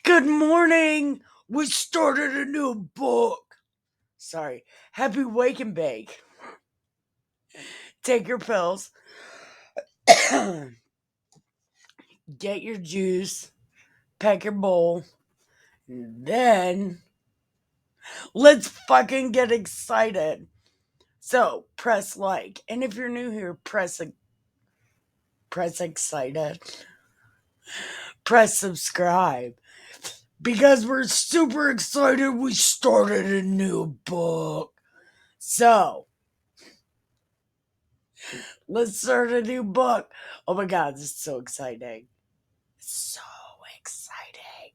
Good morning. We started a new book. Sorry. Happy wake and bake. Take your pills. Get your juice. Pack your bowl. And then let's fucking get excited. So press like. And if you're new here, press excited. Press subscribe. Because we're super excited we started a new book. So let's start a new book. Oh my god, this is so exciting. So exciting.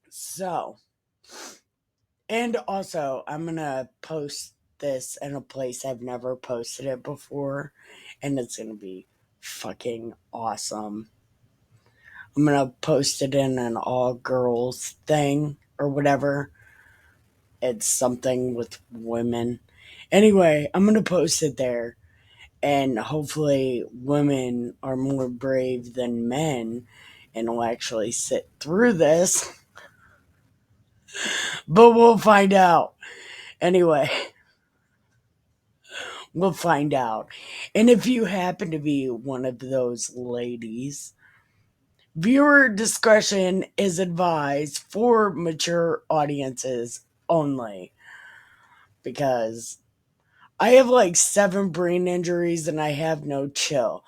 So, and also, I'm gonna post this in a place I've never posted it before, and it's gonna be fucking awesome. I'm gonna post it in an all girls thing or whatever. It's something with women. Anyway, I'm gonna post it there. And hopefully women are more brave than men and will actually sit through this. But we'll find out. Anyway, we'll find out. And if you happen to be one of those ladies, viewer discretion is advised for mature audiences only. Because I have like 7 brain injuries and I have no chill.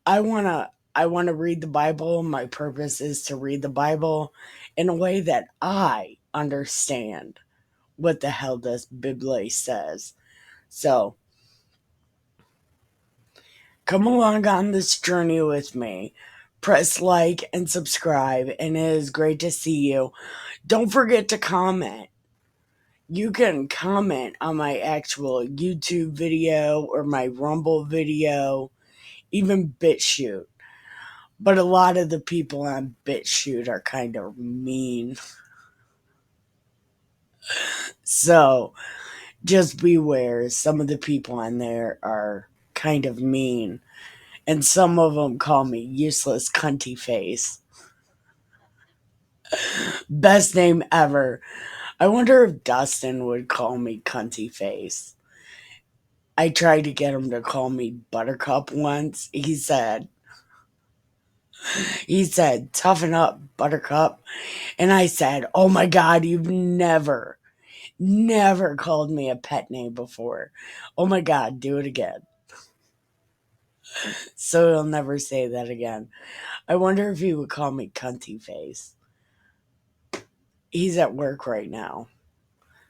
I want to read the Bible. My purpose is to read the Bible in a way that I understand what the hell this Biblay says. So, come along on this journey with me. Press like and subscribe, and it is great to see you. Don't forget to comment. You can comment on my actual YouTube video or my Rumble video, even BitChute. But a lot of the people on BitChute are kind of mean. So just beware. Some of the people on there are kind of mean. And some of them call me useless cunty face. Best name ever. I wonder if Dustin would call me cunty face. I tried to get him to call me Buttercup once. He said, toughen up, Buttercup. And I said, oh my God, you've never called me a pet name before. Oh my God, do it again. So he'll never say that again. I wonder if he would call me cunty face. He's at work right now.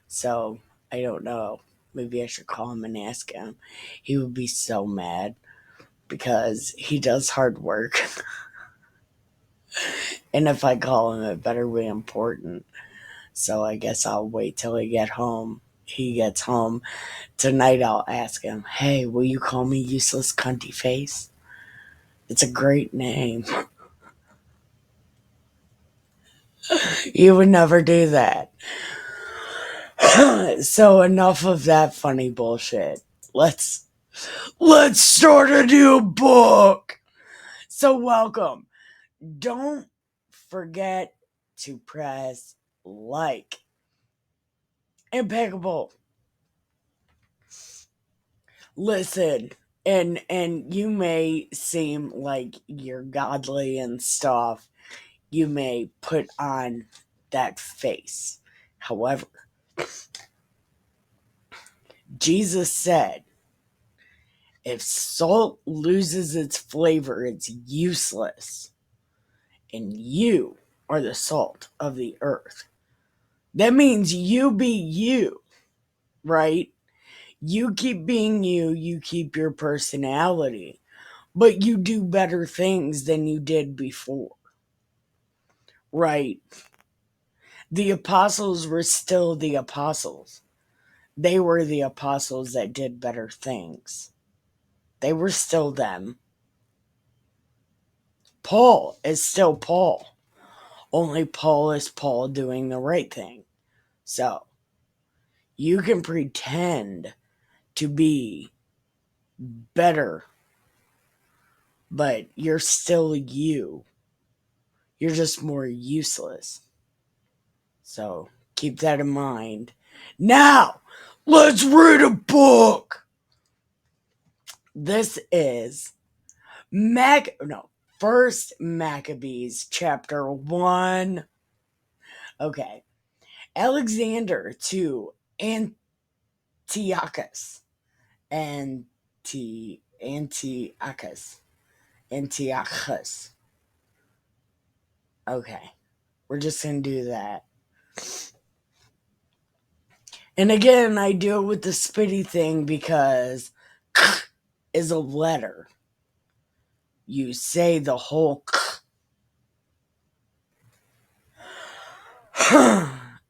So I don't know. Maybe I should call him and ask him. He would be so mad because he does hard work. And if I call him, it better be important. So I guess I'll wait till he gets home. Tonight I'll ask him, hey, will you call me useless cunty face? It's a great name. You would never do that. So enough of that funny bullshit. Let's start a new book. So welcome. Don't forget to press like. Impeccable. Listen, and you may seem like you're godly and stuff. You may put on that face. However, Jesus said, if salt loses its flavor, it's useless. And you are the salt of the earth. That means you be you, right? You keep being you, you keep your personality, but you do better things than you did before, right? The apostles were still the apostles. They were the apostles that did better things. They were still them. Paul is still Paul. Only Paul is Paul doing the right thing. So, you can pretend to be better, but you're still you. You're just more useless. So keep that in mind. Now, let's read a book. This is First Maccabees, chapter 1. Okay. Alexander to Antiochus. Antiochus. Okay. We're just going to do that. And again, I do it with the spitty thing because k is a letter. You say the whole k.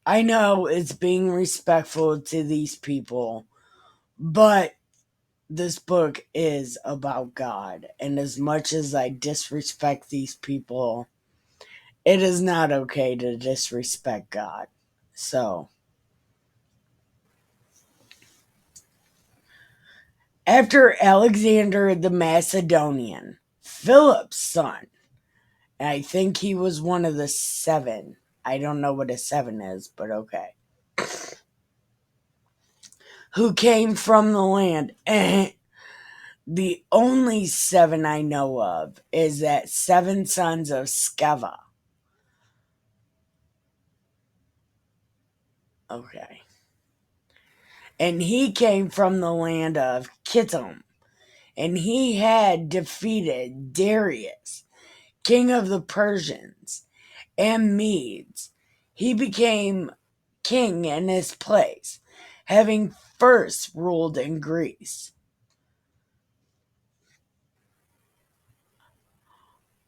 I know it's being respectful to these people, but this book is about God. And as much as I disrespect these people, it is not okay to disrespect God. So, after Alexander the Macedonian, Philip's son, and I think he was one of the 7. I don't know what a 7 is, but okay. Who came from the land. The only 7 I know of is that 7 sons of Sceva. Okay. And he came from the land of Kittim. And he had defeated Darius, king of the Persians and Medes. He became king in his place, having first ruled in Greece.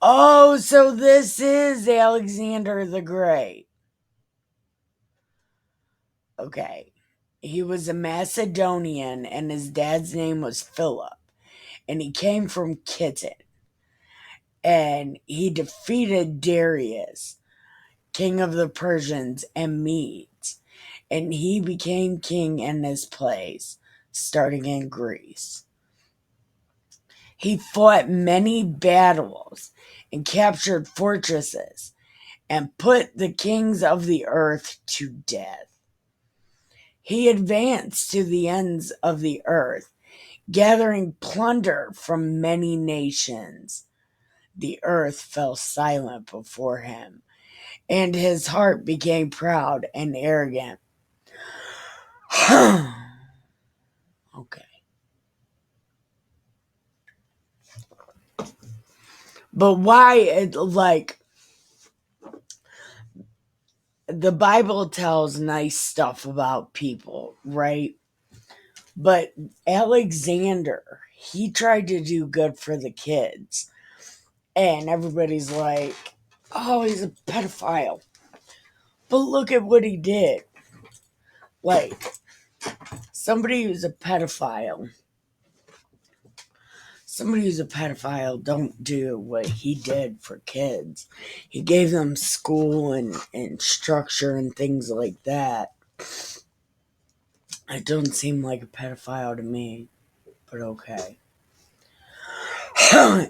Oh, so this is Alexander the Great. Okay. He was a Macedonian and his dad's name was Philip. And he came from Kittim. And he defeated Darius, king of the Persians and Medes. And he became king in his place, starting in Greece. He fought many battles and captured fortresses and put the kings of the earth to death. He advanced to the ends of the earth, gathering plunder from many nations. The earth fell silent before him, and his heart became proud and arrogant. Okay. But why, the Bible tells nice stuff about people, right? But Alexander, he tried to do good for the kids. And everybody's like, oh, he's a pedophile. But look at what he did. Like, somebody who's a pedophile don't do what he did for kids. He gave them school and structure and things like that. It doesn't seem like a pedophile to me, but okay.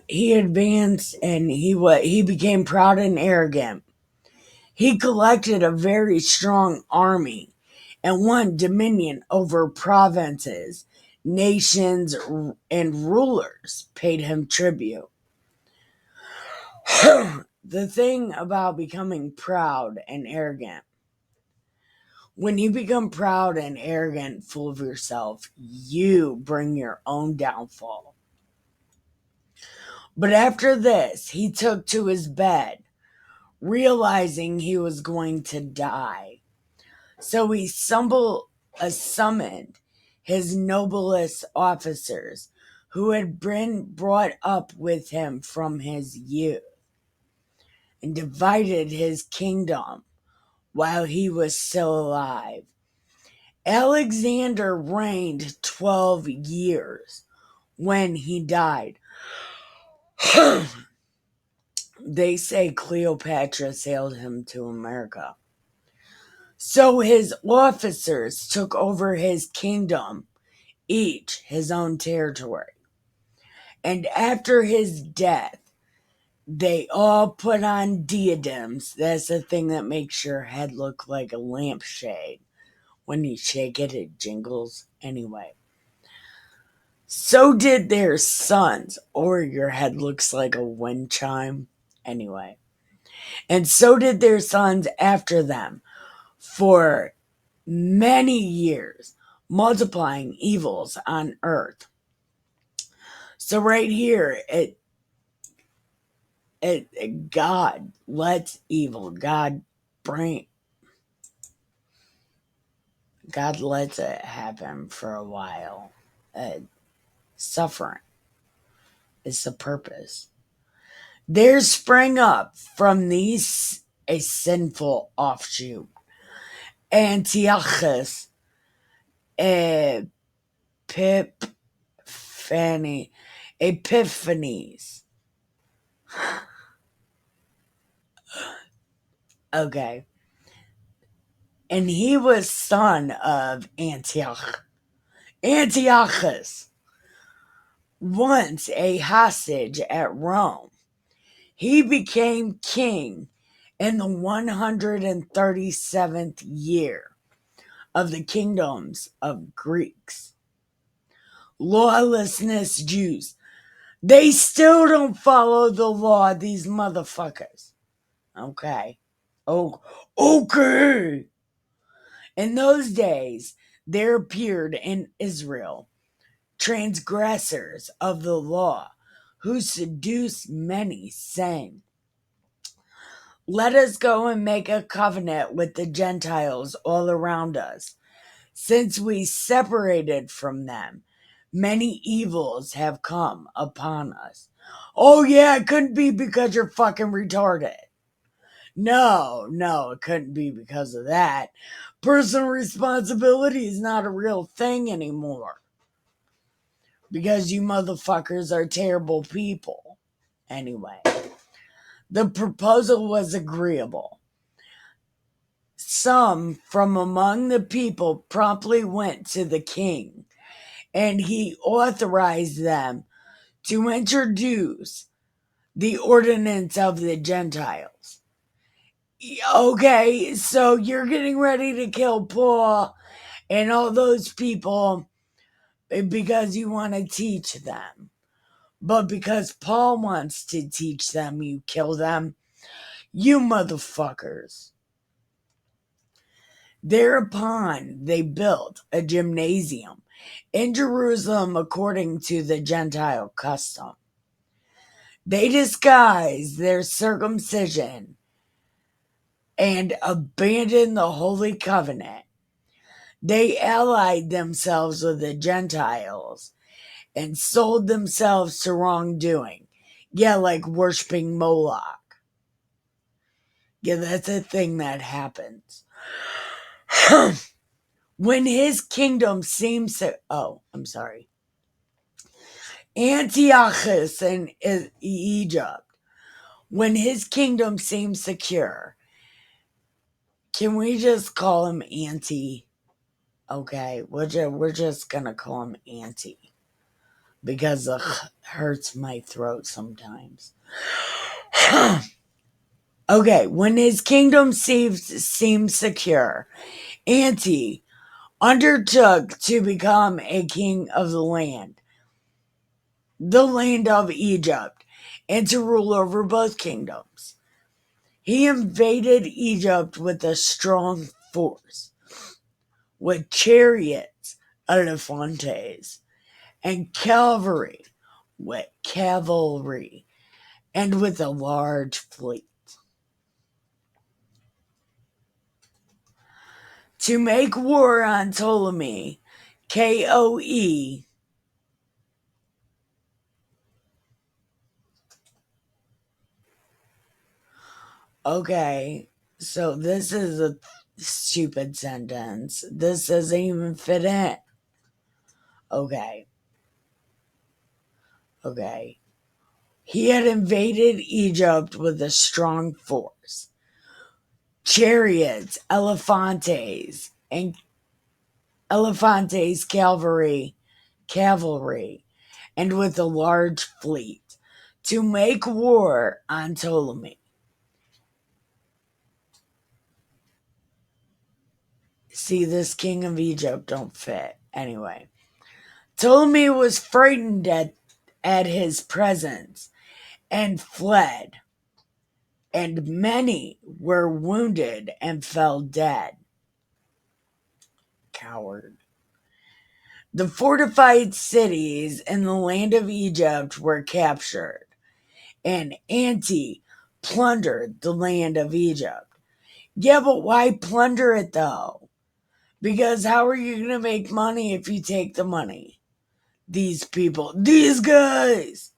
He advanced and he became proud and arrogant. He collected a very strong army and won dominion over provinces. Nations and rulers paid him tribute. The thing about becoming proud and arrogant, when you become proud and arrogant, full of yourself, you bring your own downfall. But after this, he took to his bed, realizing he was going to die. So he summoned his noblest officers, who had been brought up with him from his youth, and divided his kingdom while he was still alive. Alexander reigned 12 years. When he died, they say Cleopatra sailed him to America. So his officers took over his kingdom, each his own territory. And after his death, They all put on diadems. That's the thing that makes your head look like a lampshade. When you shake it, it jingles. Anyway. So did their sons, or your head looks like a wind chime. Anyway. And so did their sons after them for many years, multiplying evils on earth. So right here, God lets evil. God lets it happen for a while. Suffering is the purpose. There sprang up from these a sinful offshoot, Antiochus Epiphanes. Okay. And he was son of Antiochus, once a hostage at Rome. He became king in the 137th year of the kingdoms of Greeks. Lawlessness Jews. They still don't follow the law, these motherfuckers. Okay. Oh, okay. In those days, there appeared in Israel transgressors of the law who seduced many, saying, "Let us go and make a covenant with the Gentiles all around us. Since we separated from them, many evils have come upon us." Oh, yeah, it couldn't be because you're fucking retarded. No, it couldn't be because of that. Personal responsibility is not a real thing anymore. Because you motherfuckers are terrible people. Anyway, the proposal was agreeable. Some from among the people promptly went to the king, and he authorized them to introduce the ordinance of the Gentiles. Okay, so you're getting ready to kill Paul and all those people because you want to teach them. But because Paul wants to teach them, you kill them. You motherfuckers. Thereupon, they built a gymnasium in Jerusalem according to the Gentile custom. They disguised their circumcision and abandoned the Holy Covenant. They allied themselves with the Gentiles and sold themselves to wrongdoing. Yeah, like worshiping Moloch. Yeah, that's a thing that happens. When his kingdom seems to... Oh, I'm sorry. Antiochus in Egypt. When his kingdom seems secure. Can we just call him Auntie? Okay, we're just gonna call him Auntie. Because it hurts my throat sometimes. Okay, when his kingdom seems secure, Anti undertook to become a king of the land of Egypt, and to rule over both kingdoms. He invaded Egypt with a strong force, with chariots, elephantes, and cavalry, and with a large fleet. To make war on Ptolemy, Koe. Okay, so this is a stupid sentence. This doesn't even fit in. Okay. He had invaded Egypt with a strong force. Chariots, cavalry, and with a large fleet, to make war on Ptolemy. See, this king of Egypt don't fit. Anyway, Ptolemy was frightened at his presence and fled, and many were wounded and fell dead. Coward. The fortified cities in the land of Egypt were captured, and Anti plundered the land of Egypt. Yeah, but why plunder it though? Because how are you going to make money if you take the money? These people, these guys.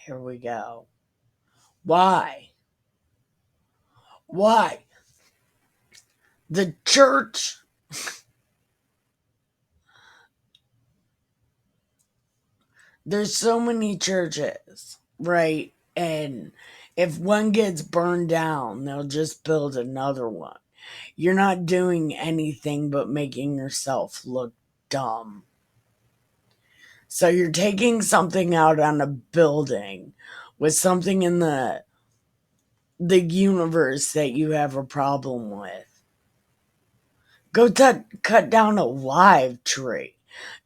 Here we go. Why? Why? The church. There's so many churches, right? And if one gets burned down, they'll just build another one. You're not doing anything but making yourself look dumb. So you're taking something out on a building with something in the universe that you have a problem with. Go cut down a live tree.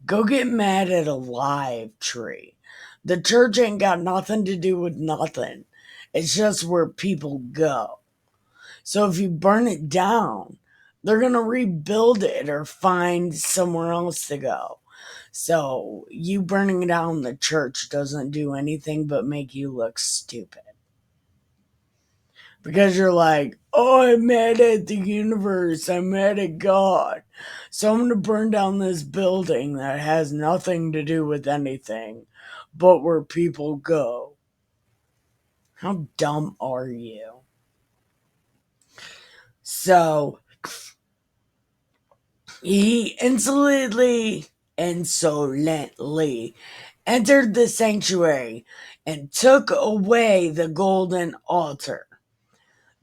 Go get mad at a live tree. The church ain't got nothing to do with nothing. It's just where people go. So if you burn it down, they're going to rebuild it or find somewhere else to go. So you burning down the church doesn't do anything but make you look stupid. Because you're like, oh, I'm mad at the universe. I'm mad at God. So I'm going to burn down this building that has nothing to do with anything but where people go. How dumb are you? So he insolently entered the sanctuary and took away the golden altar,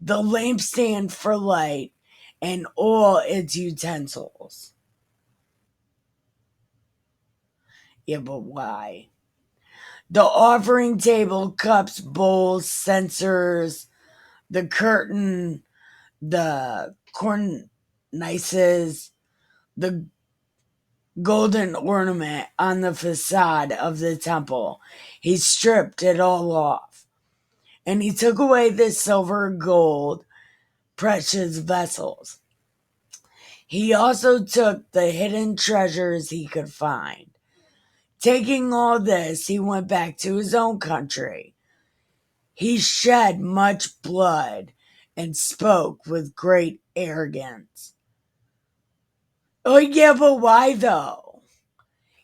the lampstand for light, and all its utensils. Yeah, but why? The offering table, cups, bowls, censers, the curtain, the cornices, the golden ornament on the facade of the temple. He stripped it all off. And he took away the silver, gold, precious vessels. He also took the hidden treasures he could find. Taking all this, he went back to his own country. He shed much blood and spoke with great arrogance. Oh, yeah, but why though?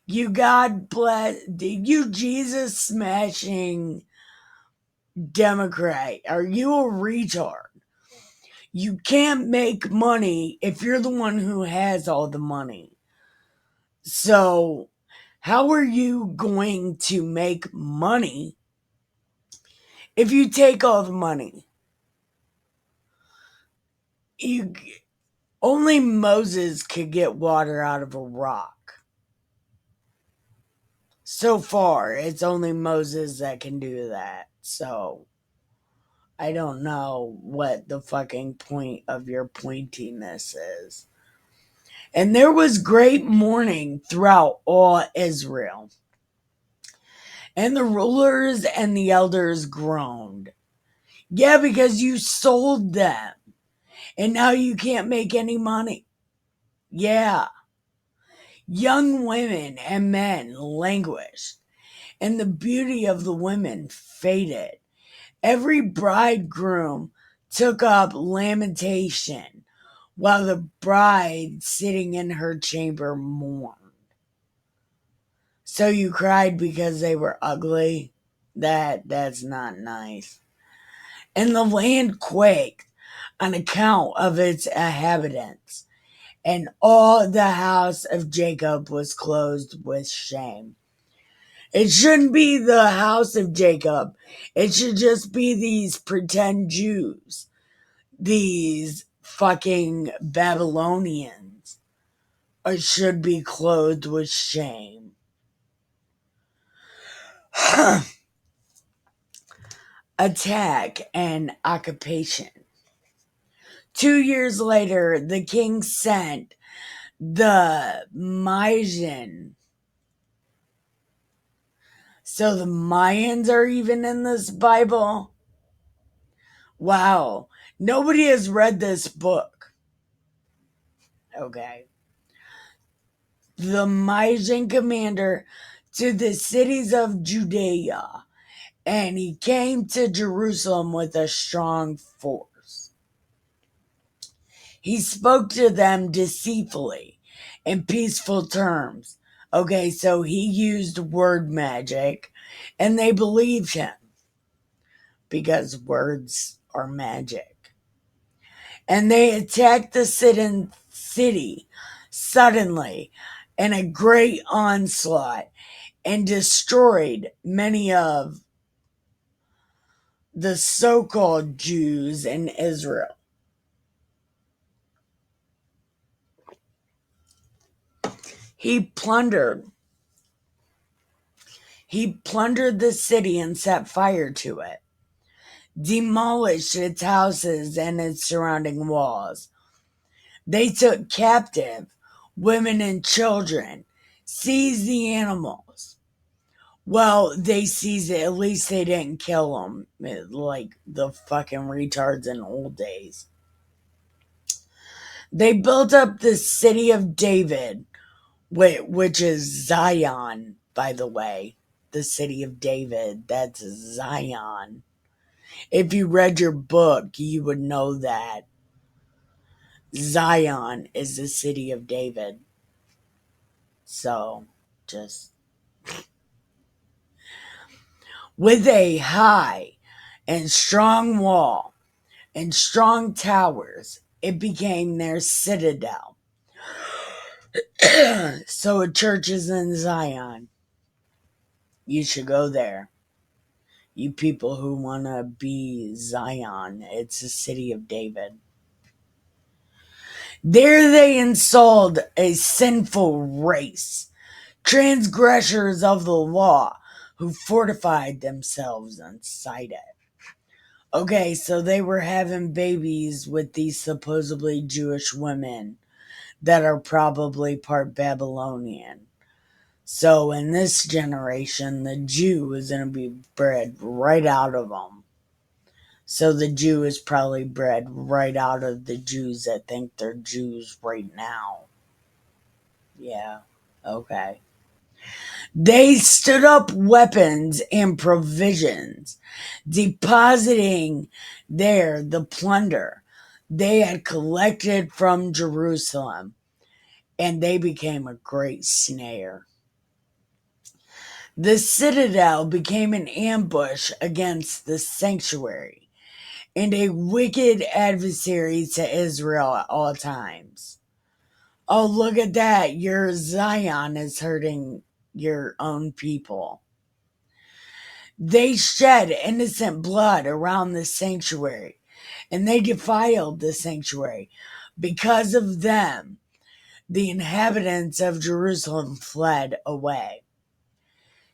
You God bless, you Jesus smashing Democrat. Are you a retard? You can't make money if you're the one who has all the money. So, how are you going to make money if you take all the money? You only Moses could get water out of a rock. So far, it's only Moses that can do that. So, I don't know what the fucking point of your pointiness is. And there was great mourning throughout all Israel. And the rulers and the elders groaned. Yeah, because you sold them. And now you can't make any money. Yeah. Young women and men languished, and the beauty of the women faded. Every bridegroom took up lamentation, while the bride sitting in her chamber mourned. So you cried because they were ugly? That's not nice. And the land quaked on account of its inhabitants, and all the house of Jacob was clothed with shame. It shouldn't be the house of Jacob. It should just be these pretend Jews, these fucking Babylonians, should be clothed with shame. attack and occupation. 2 years later, the king sent the Mayan. So the Mayans are even in this Bible? Wow. Nobody has read this book. Okay. The Mayan commander to the cities of Judea, and he came to Jerusalem with a strong force. He spoke to them deceitfully in peaceful terms. Okay, so he used word magic, and they believed him because words are magic. And they attacked the city suddenly in a great onslaught and destroyed many of the so-called Jews in Israel. He plundered the city and set fire to it, demolished its houses and its surrounding walls. They took captive women and children, seized the animals. Well, they seized it. At least they didn't kill them like the fucking retards in old days. They built up the city of David, which is Zion, by the way. The city of David, that's Zion. If you read your book, you would know that Zion is the city of David. So, just with a high and strong wall and strong towers, it became their citadel. So a church is in Zion. You should go there. You people who want to be Zion, it's the city of David. There they installed a sinful race, transgressors of the law, who fortified themselves inside it. Okay, so they were having babies with these supposedly Jewish women that are probably part Babylonian. So in this generation, the Jew is going to be bred right out of them. So the Jew is probably bred right out of the Jews that think they're Jews right now. Yeah, okay. They stood up weapons and provisions, depositing there the plunder they had collected from Jerusalem, and they became a great snare. The citadel became an ambush against the sanctuary and a wicked adversary to Israel at all times. Oh, look at that. Your Zion is hurting your own people. They shed innocent blood around the sanctuary, and they defiled the sanctuary. Because of them, the inhabitants of Jerusalem fled away.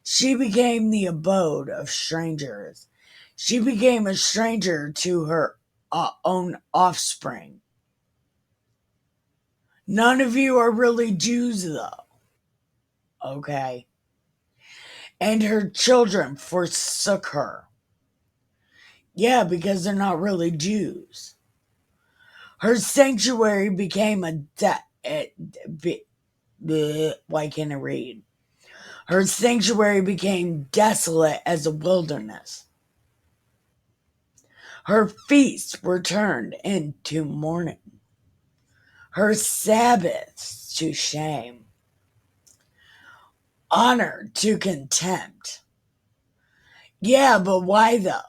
She became the abode of strangers. She became a stranger to her own offspring. None of you are really Jews, though. Okay. And her children forsook her. Yeah, because they're not really Jews. Her sanctuary became why can't I read? Her sanctuary became desolate as a wilderness. Her feasts were turned into mourning. Her Sabbaths to shame. Honor to contempt. Yeah, but why though?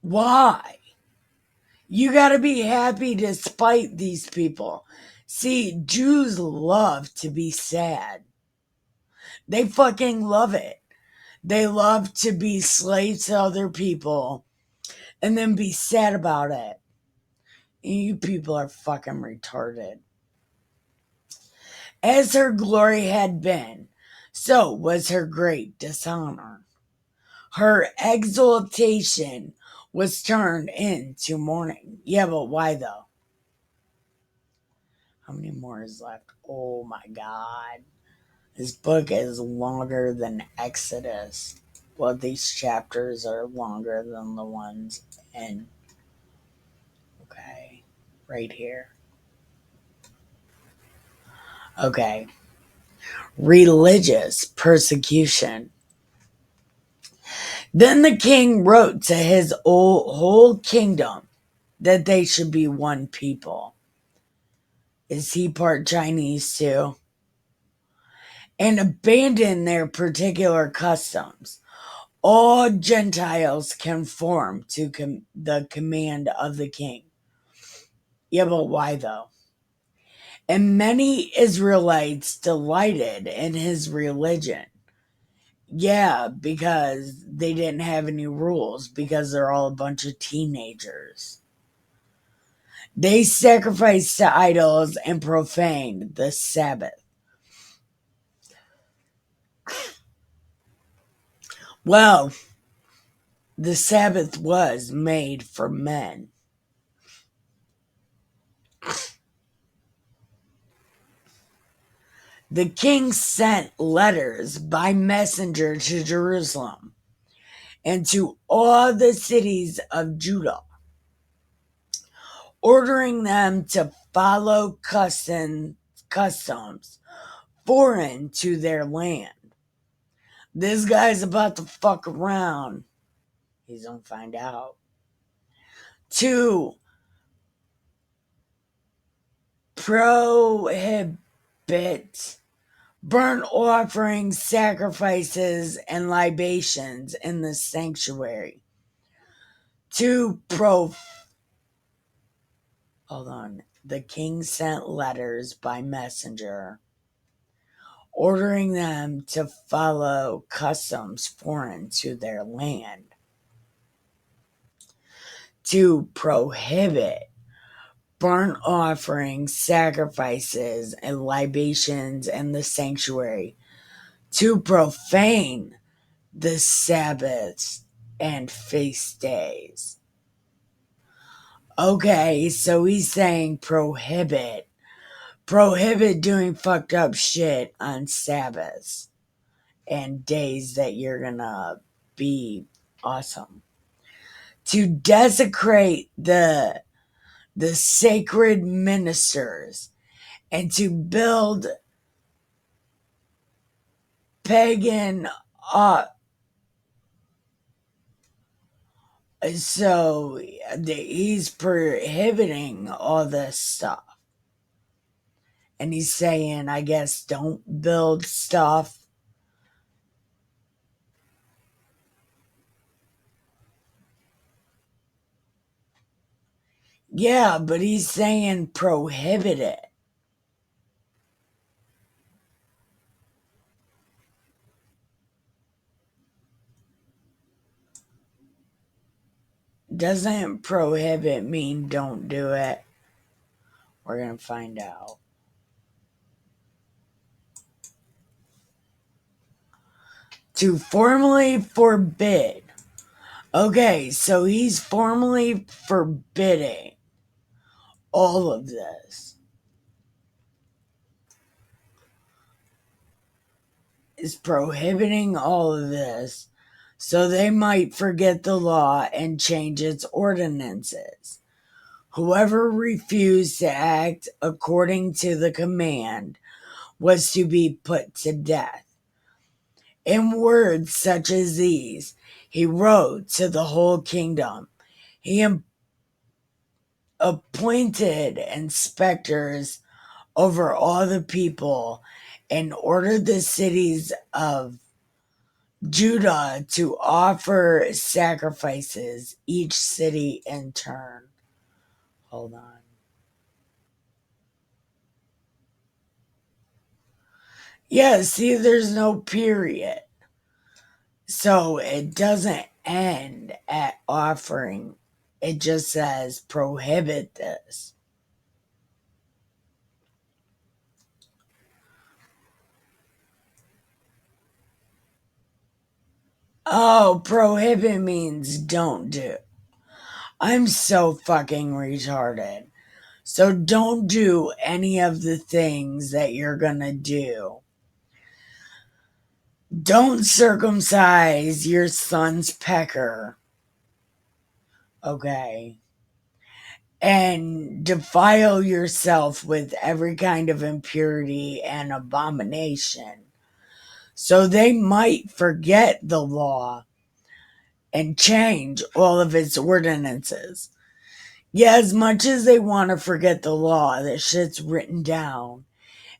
Why? You gotta be happy despite these people. See, Jews love to be sad. They fucking love it. They love to be slaves to other people and then be sad about it. You people are fucking retarded. As her glory had been, So was her great dishonor. Her exaltation was turned into mourning. Yeah, but why though? How many more is left? Oh my God. This book is longer than Exodus. Well, these chapters are longer than the ones in, okay, right here. Okay. Religious persecution. Then the king wrote to his whole kingdom that they should be one people. Is he part Chinese too? And abandon their particular customs. All Gentiles conform to the command of the king. Yeah, but why though? And many Israelites delighted in his religion. Yeah, because they didn't have any rules, because they're all a bunch of teenagers. They sacrificed to idols and profaned the Sabbath. Well, the Sabbath was made for men. The king sent letters by messenger to Jerusalem and to all the cities of Judah, ordering them to follow customs foreign to their land. This guy's about to fuck around. He's gonna find out. To prohibit burnt offerings, sacrifices, and libations in the sanctuary. Hold on. The king sent letters by messenger ordering them to follow customs foreign to their land. To prohibit burnt offerings, sacrifices, and libations in the sanctuary. To profane the Sabbaths and feast days. Okay, so he's saying prohibit doing fucked up shit on Sabbaths and days that you're gonna be awesome. To desecrate the sacred ministers and to build pagan so he's prohibiting all this stuff. And he's saying, I guess, don't build stuff. Yeah, but he's saying prohibit it. Doesn't prohibit mean don't do it? We're going to find out. To formally forbid. Okay, so he's formally forbidding all of this. Is prohibiting all of this so they might forget the law and change its ordinances. Whoever refused to act according to the command was to be put to death. In words such as these, he wrote to the whole kingdom. He appointed inspectors over all the people and ordered the cities of Judah to offer sacrifices, each city in turn. Hold on. Yeah, see, there's no period. So it doesn't end at offering. It just says prohibit this. Oh, prohibit means don't do. I'm so fucking retarded. So don't do any of the things that you're gonna do. Don't circumcise your son's pecker. Okay. And defile yourself with every kind of impurity and abomination. So they might forget the law and change all of its ordinances. Yeah, as much as they want to forget the law, that shit's written down.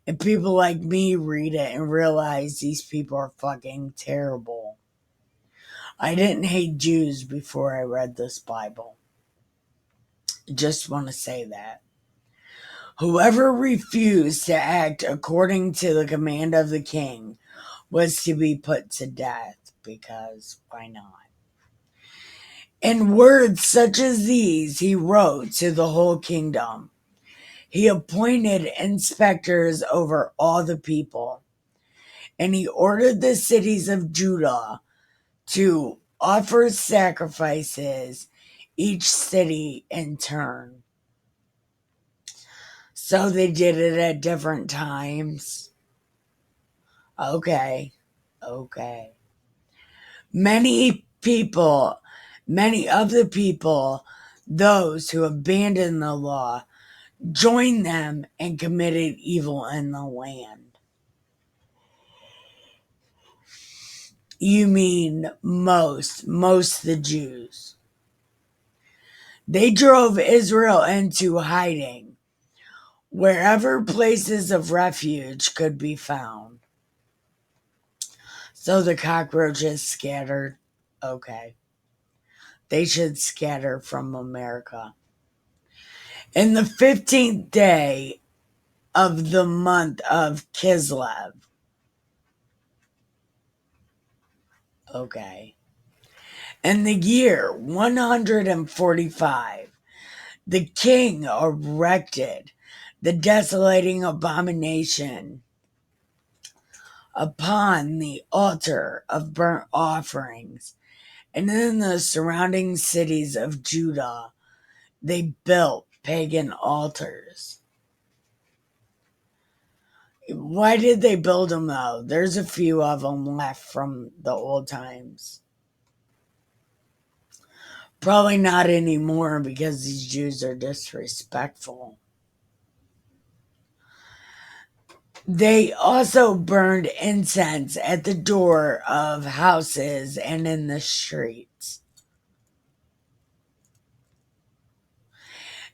And people like me read it and realize these people are fucking terrible. I didn't hate Jews before I read this Bible. Just want to say that. Whoever refused to act according to the command of the king was to be put to death, because why not? In words such as these, he wrote to the whole kingdom. He appointed inspectors over all the people, and he ordered the cities of Judah to offer sacrifices, each city in turn. So they did it at different times. Okay. Many of the people, those who abandoned the law, joined them and committed evil in the land. You mean most the Jews. They drove Israel into hiding, wherever places of refuge could be found. So the cockroaches scattered. Okay. They should scatter from America. In the 15th day of the month of Kislev. Okay. In the year 145, the king erected the desolating abomination upon the altar of burnt offerings, and in the surrounding cities of Judah they built pagan altars. Why did they build them though? There's a few of them left from the old times. Probably not anymore because these Jews are disrespectful. They also burned incense at the door of houses and in the streets.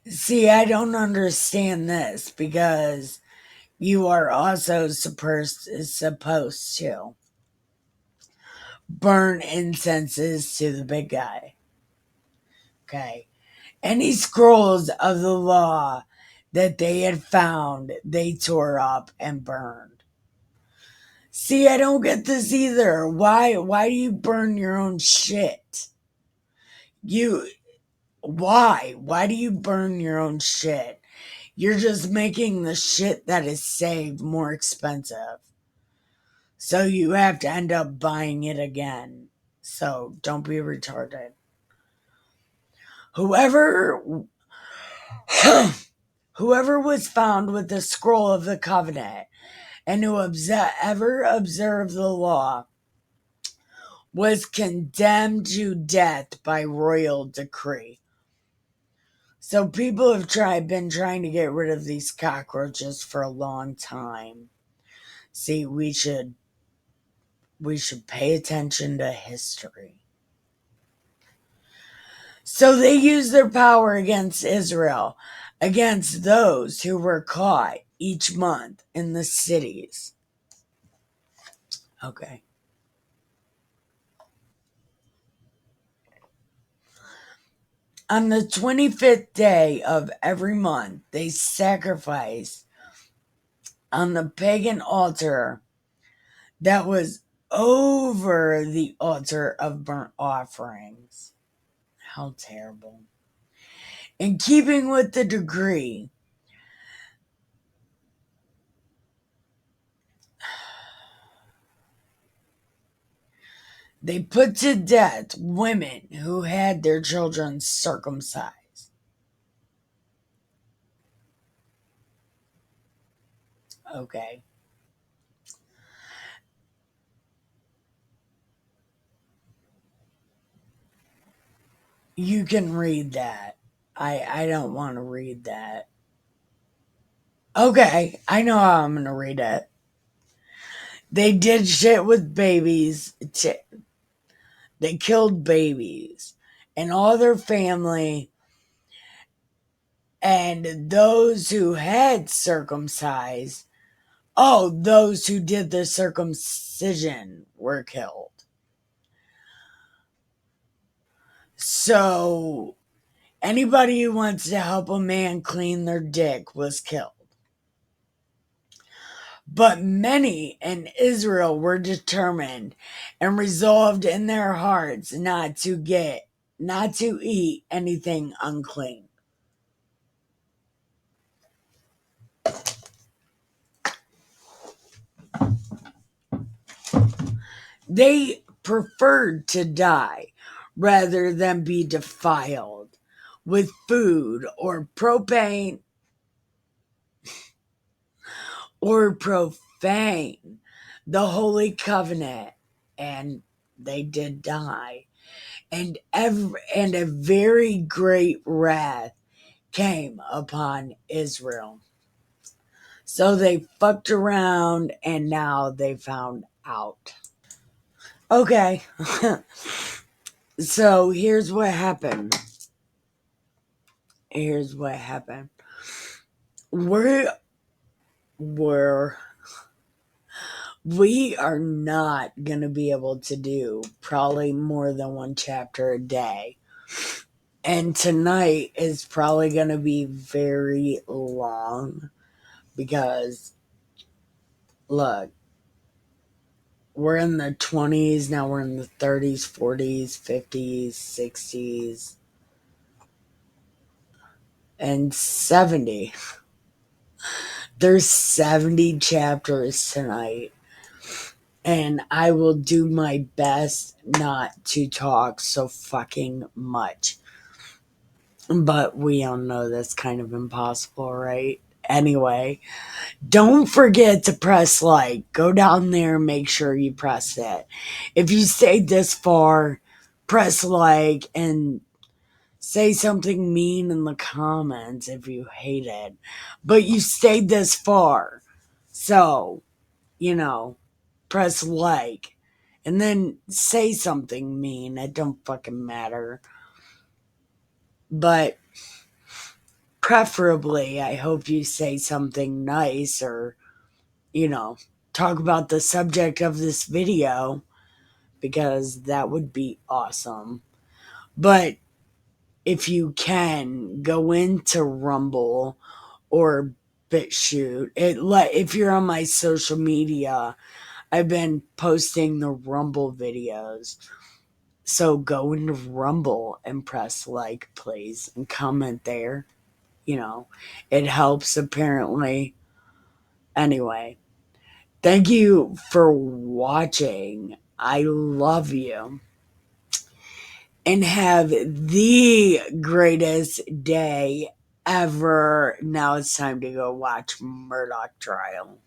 See, I don't understand this because you are also supposed to burn incenses to the big guy. Okay. Any scrolls of the law that they had found, they tore up and burned. See, I don't get this either. Why do you burn your own shit? Why do you burn your own shit? You're just making the shit that is saved more expensive. So you have to end up buying it again. So don't be retarded. Whoever was found with the scroll of the covenant and who ever observed the law was condemned to death by royal decree. So people have been trying to get rid of these cockroaches for a long time. See, we should pay attention to history. So they used their power against Israel, against those who were caught each month in the cities. Okay. On the 25th day of every month, they sacrificed on the pagan altar that was over the altar of burnt offerings. How terrible. In keeping with the decree, They put to death women who had their children circumcised. Okay. You can read that. I don't want to read that. Okay, I know how I'm going to read it. They did shit with babies. They killed babies and all their family, and those who had circumcised. Oh, those who did the circumcision were killed. So anybody who wants to help a man clean their dick was killed. But many in Israel were determined and resolved in their hearts not to eat anything unclean. They preferred to die rather than be defiled with food or profane the holy covenant, and they did die. And a very great wrath came upon Israel. So they fucked around and now they found out. Okay. So here's what happened. We're we are not going to be able to do probably more than one chapter a day. And tonight is probably going to be very long because, look, we're in the 20s, now we're in the 30s, 40s, 50s, 60s, and 70. There's 70 chapters tonight. And I will do my best not to talk so fucking much. But we all know that's kind of impossible, right? Anyway, don't forget to press like. Go down there and make sure you press it. If you stayed this far, press like and say something mean in the comments if you hate it. But you stayed this far. So, press like. And then say something mean. It don't fucking matter. But preferably, I hope you say something nice or, talk about the subject of this video because that would be awesome. But if you can, go into Rumble or BitChute. If you're on my social media, I've been posting the Rumble videos. So go into Rumble and press like, please, and comment there. It helps apparently. Anyway, thank you for watching. I love you. And have the greatest day ever. Now it's time to go watch Murdoch Trial.